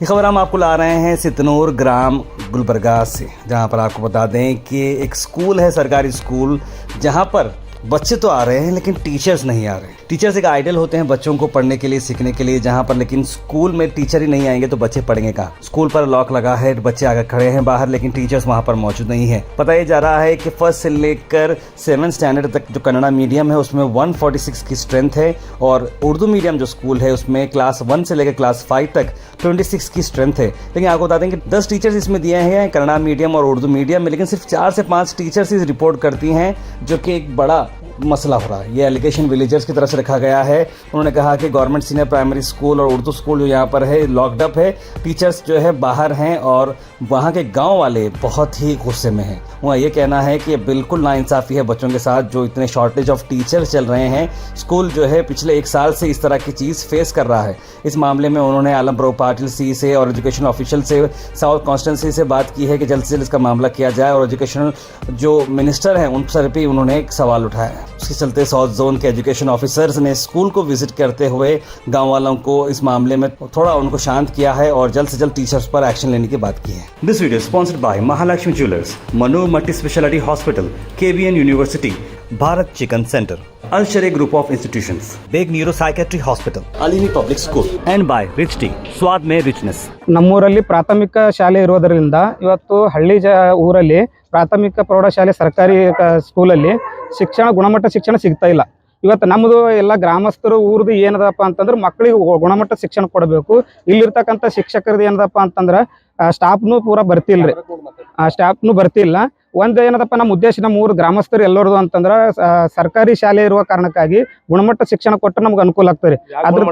ये खबर हम आपको ला रहे हैं सितनूर ग्राम गुलबर्गा से, जहां पर आपको बता दें कि एक स्कूल है, सरकारी स्कूल, जहां पर बच्चे तो आ रहे हैं लेकिन टीचर्स नहीं आ रहे। टीचर्स एक आइडल होते हैं बच्चों को पढ़ने के लिए, सीखने के लिए, जहां पर लेकिन स्कूल में टीचर ही नहीं आएंगे तो बच्चे पढ़ेंगे कहाँ। स्कूल पर लॉक लगा है, बच्चे आकर खड़े हैं बाहर, लेकिन टीचर्स वहां पर मौजूद नहीं है। बताया जा रहा है कि फर्स्ट से लेकर 7th स्टैंडर्ड तक जो कन्नड़ा मीडियम है उसमें 146 की स्ट्रेंथ है, और उर्दू मीडियम जो स्कूल है उसमें क्लास 1 से लेकर क्लास 5 तक 26 की स्ट्रेंथ है। लेकिन आपको बता दें कि 10 टीचर्स इसमें दिए हैं कन्नड़ा मीडियम और उर्दू मीडियम में, लेकिन सिर्फ 4 से 5 टीचर्स ही रिपोर्ट करती हैं, जो कि एक बड़ा मसला हो रहा है। ये एलिगेशन विलेजर्स की तरफ से रखा गया है। उन्होंने कहा कि गवर्नमेंट सीनियर प्राइमरी स्कूल और उर्दू स्कूल जो यहाँ पर है लॉकड अप है, टीचर्स जो है बाहर हैं और वहाँ के गांव वाले बहुत ही गुस्से में हैं। वहाँ ये कहना है कि ये बिल्कुल नाइंसाफ़ी है बच्चों के साथ, जो इतने शॉर्टेज ऑफ टीचर्स चल रहे हैं। स्कूल जो है पिछले 1 साल से इस तरह की चीज़ फेस कर रहा है। इस मामले में उन्होंने आलम प्रो पाटिल सी से और एजुकेशन ऑफिशियल से साउथ कॉन्स्टिट्यूंसी से बात की है कि जल्द से जल्द इसका मामला किया जाए, और एजुकेशनल जो मिनिस्टर हैं उन सर पे उन्होंने एक सवाल उठाया है। उसके चलते साउथ जोन के एजुकेशन ऑफिसर्स ने स्कूल को विजिट करते हुए गांव वालों को इस मामले में थोड़ा उनको शांत किया है और जल्द से जल्द टीचर्स पर एक्शन लेने की बात की है। This video sponsored by Mahalakshmi jewellers, Manor multi speciality hospital, KBN university, Bharat chicken centre, Al Sharay group of institutions, Baig neuro psychiatry hospital, Aleemi public school and by rich tea, स्वाद में रिचनेस। ನಮ್ಮೂರಲ್ಲಿ ಪ್ರಾಥಮಿಕ ಶಾಲೆ ಇರೋದರಿಂದ ಇವತ್ತು ಹಳ್ಳಿ ಊರಲ್ಲಿ ಪ್ರಾಥಮಿಕ ಪ್ರೌಢಶಾಲೆ ಸರ್ಕಾರಿ ಸ್ಕೂಲಲ್ಲಿ ಗುಣಮಟ್ಟ ಶಿಕ್ಷಣ ಸಿಗ್ತಾ ಇಲ್ಲ. ಇವತ್ತು ನಮ್ಮದು ಎಲ್ಲ ಗ್ರಾಮಸ್ಥರು ಊರದು ಏನದಪ್ಪ ಅಂತಂದ್ರೆ ಮಕ್ಕಳಿಗೆ ಗುಣಮಟ್ಟ ಶಿಕ್ಷಣ ಕೊಡಬೇಕು. ಇಲ್ಲಿರ್ತಕ್ಕಂಥ ಶಿಕ್ಷಕರದ್ದು ಏನದಪ್ಪ ಅಂತಂದ್ರೆ ಸ್ಟಾಫ್ನು ಪೂರ ಬರ್ತಿಲ್ರಿ, ಸ್ಟಾಫ್ನು ಬರ್ತಿಲ್ಲ. ಒಂದು ಏನದಪ್ಪ ನಮ್ಮ ಉದ್ದೇಶ, ನಮ್ಮ ಊರು ಗ್ರಾಮಸ್ಥರು ಎಲ್ಲರದು ಅಂತಂದ್ರೆ ಸರ್ಕಾರಿ ಶಾಲೆ ಇರುವ ಕಾರಣಕ್ಕಾಗಿ ಗುಣಮಟ್ಟ ಶಿಕ್ಷಣ ಕೊಟ್ಟರೆ ನಮ್ಗೆ ಅನುಕೂಲ ಆಗ್ತದೆ. ಅದ್ರ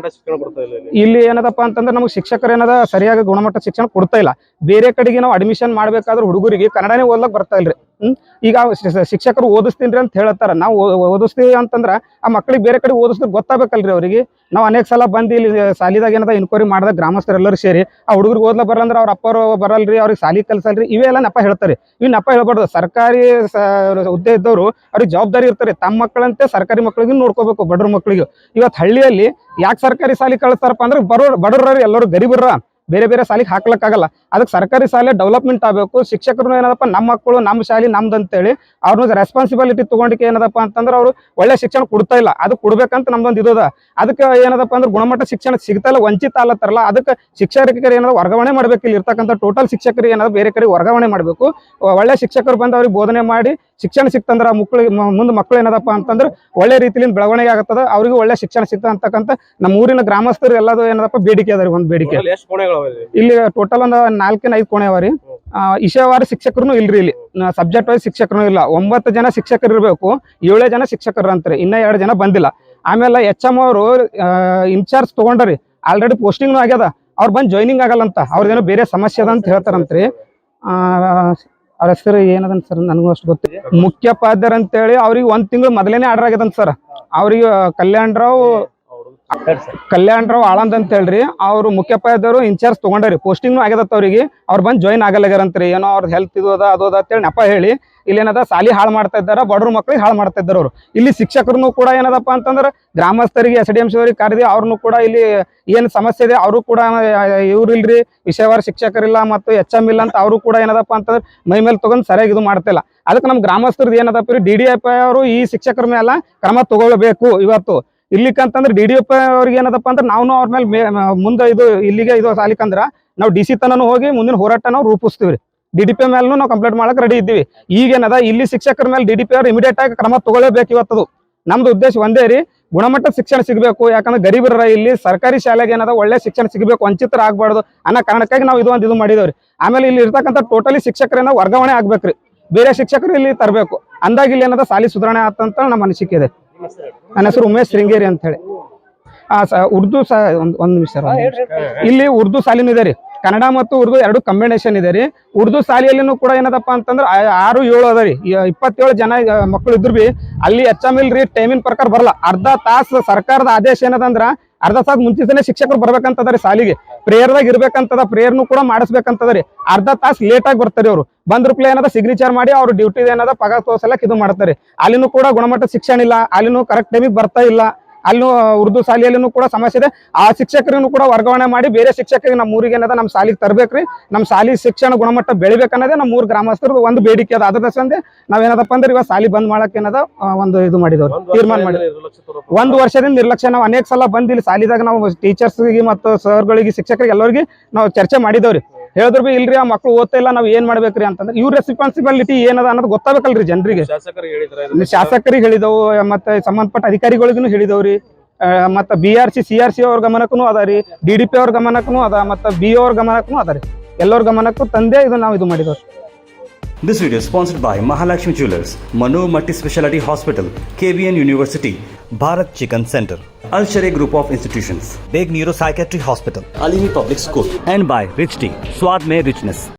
ಇಲ್ಲಿ ಏನದಪ್ಪ ಅಂತಂದ್ರೆ ನಮ್ಗೆ ಶಿಕ್ಷಕರು ಏನದ ಸರಿಯಾಗಿ ಗುಣಮಟ್ಟ ಶಿಕ್ಷಣ ಕೊಡ್ತಾ ಇಲ್ಲ. ಬೇರೆ ಕಡೆಗೆ ನಾವು ಅಡ್ಮಿಷನ್ ಮಾಡ್ಬೇಕಾದ್ರೆ ಹುಡುಗರಿಗೆ ಕನ್ನಡನೇ ಓದ್ಲಕ್ ಬರ್ತಾ ಇಲ್ರಿ. ಈಗ ಶಿಕ್ಷಕರು ಓದಿಸ್ತೀನಿ ಅಂತ ಹೇಳ್ತಾರ, ನಾವು ಓದಿಸ್ತೀವಿ ಅಂತಂದ್ರೆ ಆ ಮಕ್ಳಿಗೆ ಬೇರೆ ಕಡೆ ಓದಿಸ್ತೀವಿ ಗೊತ್ತಾಗಬೇಕಲ್ರಿ ಅವ್ರಿಗೆ. ನಾವು ಅನೇಕ ಸಲ ಬಂದು ಇಲ್ಲಿ ಸಾಲಿದಾಗ ಏನದ ಇನ್ಕ್ವೈರಿ ಮಾಡಿದಾಗ ಗ್ರಾಮಸ್ಥರು ಎಲ್ಲರೂ ಸೇರಿ ಆ ಹುಡುಗರಿಗೆ ಓದ್ಲ ಬರಲ್ಲ, ಅವ್ರ ಅಪ್ಪರು ಬರಲ್ರಿ, ಅವ್ರಿಗೆ ಸಾಲಿ ಕಲ್ಸಲ್ರಿ, ಇವೆಲ್ಲ ನೆಪ ಹೇಳ್ತಾರೆ. ಇವ್ ನೆಪ ಹೇಳ್ಬಾರ್ದು. ಸರ್ಕಾರಿ ಹುದ್ದೆ ಇದ್ದವರು ಅವ್ರಿಗೆ ಜವಾಬ್ದಾರಿ ಇರ್ತಾರೆ. ತಮ್ಮ ಮಕ್ಕಳಂತೆ ಸರ್ಕಾರಿ ಮಕ್ಕಳಿಗೂ ನೋಡ್ಕೋಬೇಕು, ಬಡವ್ರ ಮಕ್ಕಳಿಗೂ. ಇವತ್ತು ಹಳ್ಳಿಯಲ್ಲಿ ಯಾಕೆ ಸರ್ಕಾರಿ ಸಾಲಿ ಕಳಿಸ್ತಾರಪ್ಪ ಅಂದ್ರೆ ಬಡವ್ರ ಎಲ್ಲರೂ ಗರೀಬರ ಬೇರೆ ಬೇರೆ ಸಾಲಿಗೆ ಹಾಕ್ಲಕ್ಕಾಗಲ್ಲ. ಅದಕ್ಕೆ ಸರ್ಕಾರಿ ಶಾಲೆ ಡೆವಲಪ್ಮೆಂಟ್ ಆಗಬೇಕು. ಶಿಕ್ಷಕರು ಏನದಪ್ಪ ನಮ್ಮ ಮಕ್ಕಳು ನಮ್ಮ ಶಾಲೆ ನಮ್ದು ಅಂತೇಳಿ ಅವ್ರನ್ನ ರೆಸ್ಪಾನ್ಸಿಬಿಲಿಟಿ ತಗೊಂಡಿಕೆ ಏನದಪ್ಪ ಅಂತಂದ್ರೆ ಅವರು ಒಳ್ಳೆ ಶಿಕ್ಷಣ ಕೊಡ್ತಾ ಇಲ್ಲ. ಅದು ಕೊಡ್ಬೇಕಂತ ನಮ್ದೊಂದು ಇದ. ಅದಕ್ಕೆ ಏನದಪ್ಪ ಅಂದ್ರೆ ಗುಣಮಟ್ಟ ಶಿಕ್ಷಣ ಸಿಗ್ತಾ ಇಲ್ಲ, ವಂಚಿತ ಅಲ್ಲತ್ತಾರಲ್ಲ. ಅದಕ್ಕೆ ಶಿಕ್ಷಕರಿಗೆ ಏನದ ವರ್ಗಾವಣೆ ಮಾಡ್ಬೇಕು. ಇಲ್ಲಿ ಇರ್ತಕ್ಕಂಥ ಟೋಟಲ್ ಶಿಕ್ಷಕರಿಗೆ ಏನದ ಬೇರೆ ಕಡೆ ವರ್ಗಾವಣೆ ಮಾಡಬೇಕು. ಒಳ್ಳೆ ಶಿಕ್ಷಕರು ಬಂದು ಅವ್ರಿಗೆ ಬೋಧನೆ ಮಾಡಿ ಶಿಕ್ಷಣ ಸಿಕ್ತಂದ್ರೆ ಮುಂದೆ ಮಕ್ಕಳು ಏನದಪ್ಪ ಅಂತಂದ್ರೆ ಒಳ್ಳೆ ರೀತಿಯಿಂದ ಬೆಳವಣಿಗೆ ಆಗತ್ತದ, ಅವ್ರಿಗೆ ಒಳ್ಳೆ ಶಿಕ್ಷಣ ಸಿಗ್ತದೆ ಅಂತಕ್ಕಂಥ ನಮ್ಮ ಊರಿನ ಗ್ರಾಮಸ್ಥರು ಎಲ್ಲದು ಏನದಪ್ಪ ಬೇಡಿಕೆ ಅದ ರೀ. ಒಂದು ಬೇಡಿಕೆ ಇಲ್ಲಿ ಟೋಟಲ್ ಒಂದು 4-5 ಕೋಣೆ ಅವ ರೀ. ವಿಷಯವಾರ ಶಿಕ್ಷಕರು ಇಲ್ರಿ, ಇಲ್ಲಿ ಸಬ್ಜೆಕ್ಟ್ ವೈಸ್ ಶಿಕ್ಷಕರು ಇಲ್ಲ. 9 ಜನ ಶಿಕ್ಷಕರು ಇರಬೇಕು, 7 ಜನ ಶಿಕ್ಷಕರು ಅಂತಾರೆ, ಇನ್ನ 2 ಜನ ಬಂದಿಲ್ಲ. ಆಮೇಲೆ HM ಅವರು ಇನ್ಚಾರ್ಜ್ ತಗೊಂಡ್ರಿ, ಆಲ್ರೆಡಿ ಪೋಸ್ಟಿಂಗ್ ಆಗ್ಯದ, ಅವ್ರು ಬಂದು ಜಾಯ್ನಿಂಗ್ ಆಗಲ್ಲ ಅಂತ, ಅವ್ರದ್ದೇನೋ ಬೇರೆ ಸಮಸ್ಯೆ ಅದ ಅಂತ ಹೇಳ್ತಾರಂತ್ರಿ. ಅವ್ರ ಹೆಸರು ಏನದಂತ ಸರ್ ನನಗೂ ಅಷ್ಟು ಗೊತ್ತಿಲ್ಲ. ಮುಖ್ಯೋಪಾಧ್ಯಾಯರು ಅಂತೇಳಿ ಅವ್ರಿಗೆ 1 ತಿಂಗಳು ಮೊದಲೇನೆ ಆರ್ಡರ್ ಆಗ್ಯದಂತ ಸರ್. ಅವ್ರಿಗೆ ಕಲ್ಯಾಣ್ ರಾವ್ ಆಳಂದ್ ಅಂತ ಹೇಳ್ರಿ, ಅವ್ರು ಮುಖ್ಯೋಪಾಧ್ಯಾಯರು ಇನ್ಚಾರ್ಜ್ ತಗೊಂಡ್ರಿ, ಪೋಸ್ಟಿಂಗ್ ಆಗ್ಯದತ್ತ ಅವ್ರಿಗೆ. ಅವ್ರು ಬಂದು ಜಾಯಿನ್ ಆಗಲ್ಲಾಗ್ಯಾರಂತ್ರಿ. ಏನೋ ಅವ್ರ ಹೆಲ್ತ್ ಇದು ಅದ ಅಂತೇಳಿ ನೆಪ ಹೇಳಿ ಇಲ್ಲಿ ಏನದ ಸಾಲಿ ಹಾಳು ಮಾಡ್ತಾ ಇದ್ದಾರ, ಬಡವ್ರ ಮಕ್ಳಿಗೆ ಹಾಳು ಮಾಡ್ತಾ ಇದ್ದಾರೆ ಅವರು. ಇಲ್ಲಿ ಶಿಕ್ಷಕರು ಕೂಡ ಏನದಪ್ಪ ಅಂತಂದ್ರೆ ಗ್ರಾಮಸ್ಥರಿಗೆ SDMC ಅವ್ರಿಗೆ ಕರೆದಿ ಅವ್ರನ್ನು ಕೂಡ ಇಲ್ಲಿ ಏನು ಸಮಸ್ಯೆ ಇದೆ ಅವರು ಕೂಡ ಇವ್ರು ಇಲ್ರಿ, ವಿಷಯವಾರ ಶಿಕ್ಷಕರಿಲ್ಲ ಮತ್ತು HM ಇಲ್ಲ ಅಂತ ಅವರು ಕೂಡ ಏನದಪ್ಪ ಅಂತಂದ್ರೆ ಮೈ ಮೇಲೆ ತಗೊಂಡು ಸರಿಯಾಗಿ ಇದು ಮಾಡ್ತಿಲ್ಲ. ಅದಕ್ಕೆ ನಮ್ಮ ಗ್ರಾಮಸ್ಥರದ್ದು ಏನದಪ್ಪ DDIP ಅವರು ಈ ಶಿಕ್ಷಕರ ಮೇಲೆ ಕ್ರಮ ತಗೊಳ್ಬೇಕು. ಇವತ್ತು ಇಲ್ಲಿಕಂತಂದ್ರೆ DDIP ಅವ್ರಿಗೆ ಏನದಪ್ಪ ಅಂದ್ರೆ ನಾವು ಅವ್ರ ಮೇಲೆ ಮುಂದೆ ಇದು ಇಲ್ಲಿಗೆ ಇದು ಸಾಲಿಕಂದ್ರ ನಾವು DC ತನೂ ಹೋಗಿ ಮುಂದಿನ ಹೋರಾಟ ನಾವು ರೂಪಿಸ್ತೀವಿ. DDP ಮೇಲೂ ನಾವು ಕಂಪ್ಲೇಂಟ್ ಮಾಡಕ್ ರೆಡಿ ಇದ್ದೀವಿ. ಈಗೇನದ ಇಲ್ಲಿ ಶಿಕ್ಷಕರ ಮೇಲೆ DDP ಅವ್ರು ಇಮಿಡಿಯೇಟ್ ಆಗಿ ಕ್ರಮ ತಗೊಳ್ಳೇಬೇಕು. ಇವತ್ತದು ನಮ್ದು ಉದ್ದೇಶ ಒಂದೇ ರೀ, ಗುಣಮಟ್ಟ ಶಿಕ್ಷಣ ಸಿಗಬೇಕು. ಯಾಕಂದ್ರೆ ಗರೀಬರ ಇಲ್ಲಿ ಸರ್ಕಾರಿ ಶಾಲೆಗೆ ಏನದ ಒಳ್ಳೆ ಶಿಕ್ಷಣ ಸಿಗಬೇಕು, ವಂಚಿತರ ಆಗ್ಬಾರ್ದು ಅನ್ನೋ ಕಾರಣಕ್ಕಾಗಿ ನಾವು ಇದು ಮಾಡಿದೇವ್ರಿ. ಆಮೇಲೆ ಇಲ್ಲಿ ಇರ್ತಕ್ಕಂಥ ಟೋಟಲಿ ಶಿಕ್ಷಕರಿಂದ ವರ್ಗಾವಣೆ ಆಗ್ಬೇಕ್ರಿ, ಬೇರೆ ಶಿಕ್ಷಕರು ಇಲ್ಲಿ ತರಬೇಕು. ಅಂದಾಗ ಇಲ್ಲಿ ಏನದ ಸಾಲಿ ಸುಧಾರಣೆ ಆತಂತ ನಮ್ಮ ಅನಿಸಿಕೆ ಇದೆ. ನನ್ನ ಹೆಸರು ಉಮೇಶ್ ಶೃಂಗೇರಿ ಅಂತ ಹೇಳಿ. ಉರ್ದು ಒಂದ್ ನಿಮಿಷ, ಇಲ್ಲಿ ಉರ್ದು ಸಾಲಿನೂ ಇದೆ ರೀ, ಕನ್ನಡ ಮತ್ತು ಉರ್ದು 2 ಕಾಂಬಿನೇಷನ್ ಇದೆ ರೀ. ಉರ್ದು ಶಾಲೆಯಲ್ಲಿನೂ ಕೂಡ ಏನದಪ್ಪ ಅಂತಂದ್ರೆ 6-7 ಅದ ರೀ. 27 ಜನ ಮಕ್ಕಳು ಇದ್ರು ಬಿ ಅಲ್ಲಿ HM ಇಲ್ರಿ, ಟೈಮಿನ ಪ್ರಕಾರ ಬರಲ್ಲ. ಅರ್ಧ ತಾಸು ಸರ್ಕಾರದ ಆದೇಶ ಏನದಂದ್ರ ಅರ್ಧ ತಾಸು ಮುಂಚಿತನೇ ಶಿಕ್ಷಕರು ಬರ್ಬೇಕಂತದ ರೀ ಸಾಲಿಗೆ. ಪ್ರೇಯರ್ದಾಗ ಇರ್ಬೇಕಂತದ, ಪ್ರೇಯರ್ನು ಕೂಡ ಮಾಡಿಸ್ಬೇಕಂತದ ರೀ. ಅರ್ಧ ತಾಸು ಲೇಟ್ ಆಗಿ ಬರ್ತಾರೆ ಅವರು. ಬಂದ್ರಪ್ಲೆ ಏನದ ಸಿಗ್ನೇಚರ್ ಮಾಡಿ ಅವ್ರ ಡ್ಯೂಟಿ ಏನದ ಪಗಾರ ತೋರ್ಸಲಕ್ ಇದು ಮಾಡ್ತಾರೆ. ಅಲ್ಲಿನೂ ಕೂಡ ಗುಣಮಟ್ಟ ಶಿಕ್ಷಣ ಇಲ್ಲ, ಅಲ್ಲಿನೂ ಕರೆಕ್ಟ್ ಟೈಮಿಗೆ ಬರ್ತಾ ಇಲ್ಲ. ಅಲ್ಲೂ ಉರ್ದು ಶಾಲೆಯಲ್ಲೂ ಕೂಡ ಸಮಸ್ಯೆ ಇದೆ. ಆ ಶಿಕ್ಷಕರನ್ನು ಕೂಡ ವರ್ಗಾವಣೆ ಮಾಡಿ ಬೇರೆ ಶಿಕ್ಷಕರಿಗೆ ನಮ್ಮ ಊರಿಗೆ ಏನದ ನಮ್ಮ ಶಾಲೆಗೆ ತರಬೇಕ್ರಿ. ನಮ್ಮ ಶಾಲೆ ಶಿಕ್ಷಣ ಗುಣಮಟ್ಟ ಬೆಳಿಬೇಕನ್ನೋದೇ ನಮ್ಮ ಊರ್ ಗ್ರಾಮಸ್ಥರದ್ದು ಒಂದು ಬೇಡಿಕೆ ಅದ. ಅದ್ರ ಸಂದೆ ನಾವೇನದಪ್ಪ ಅಂದ್ರೆ ಇವಾಗ ಶಾಲೆ ಬಂದ್ ಮಾಡಕ್ ಏನದ ಒಂದು ಇದು ಮಾಡಿದವ್ರು, ತೀರ್ಮಾನ ಮಾಡಿ. ಒಂದು ವರ್ಷದಿಂದ ನಿರ್ಲಕ್ಷ್ಯ. ನಾವು ಅನೇಕ ಸಲ ಬಂದು ಇಲ್ಲಿ ಶಾಲಿದಾಗ ನಾವು ಟೀಚರ್ಸ್ಗೆ ಮತ್ತು ಸರ್ಗಳಿಗೆ ಶಿಕ್ಷಕರಿಗೆ ಎಲ್ಲರಿಗೆ ನಾವು ಚರ್ಚೆ ಮಾಡಿದವ್ರಿ. ಹೇಳಿದ್ರು ಬಿ ಇಲ್ರಿ ಆ ಮಕ್ಳು ಓದ್ತಾ ಇಲ್ಲ, ನಾವ್ ಏನ್ ಮಾಡ್ಬೇಕ್ರಿ ಅಂತಂದ್ರೆ ಇವ್ರ ರೆಸ್ಪಾನ್ಸಿಬಿಲಿಟಿ ಏನದ ಅನ್ನೋದು ಗೊತ್ತಾಗಬೇಕಲ್ರಿ ಜನರಿಗೆ. ಶಾಸಕರಿಗೆ ಹೇಳಿದವು, ಮತ್ತೆ ಸಂಬಂಧಪಟ್ಟ ಅಧಿಕಾರಿಗಳಿಗೂ ಹೇಳಿದವ್ರಿ. ಮತ್ತೆ BRC CRC ಅವ್ರ ಗಮನಕ್ಕೂ ಅದ ರೀ, DDP ಅವ್ರ ಗಮನಕ್ಕೂ ಅದ, ಮತ್ತೆ BO ಅವ್ರ ಗಮನಕ್ಕೂ ಅದ ರೀ. ಎಲ್ಲರ ಗಮನಕ್ಕೂ ತಂದೆ ಇದು ನಾವು ಇದು ಮಾಡಿದವ್ರಿ. This video is sponsored by Mahalakshmi Jewelers, Manu Multi Speciality Hospital, KVN University, Bharat Chicken Center, Al Sharia Group of Institutions, Beg Neuropsychiatry Hospital, Alimi Public School, and by Rich Tea, Swad Mein Richness.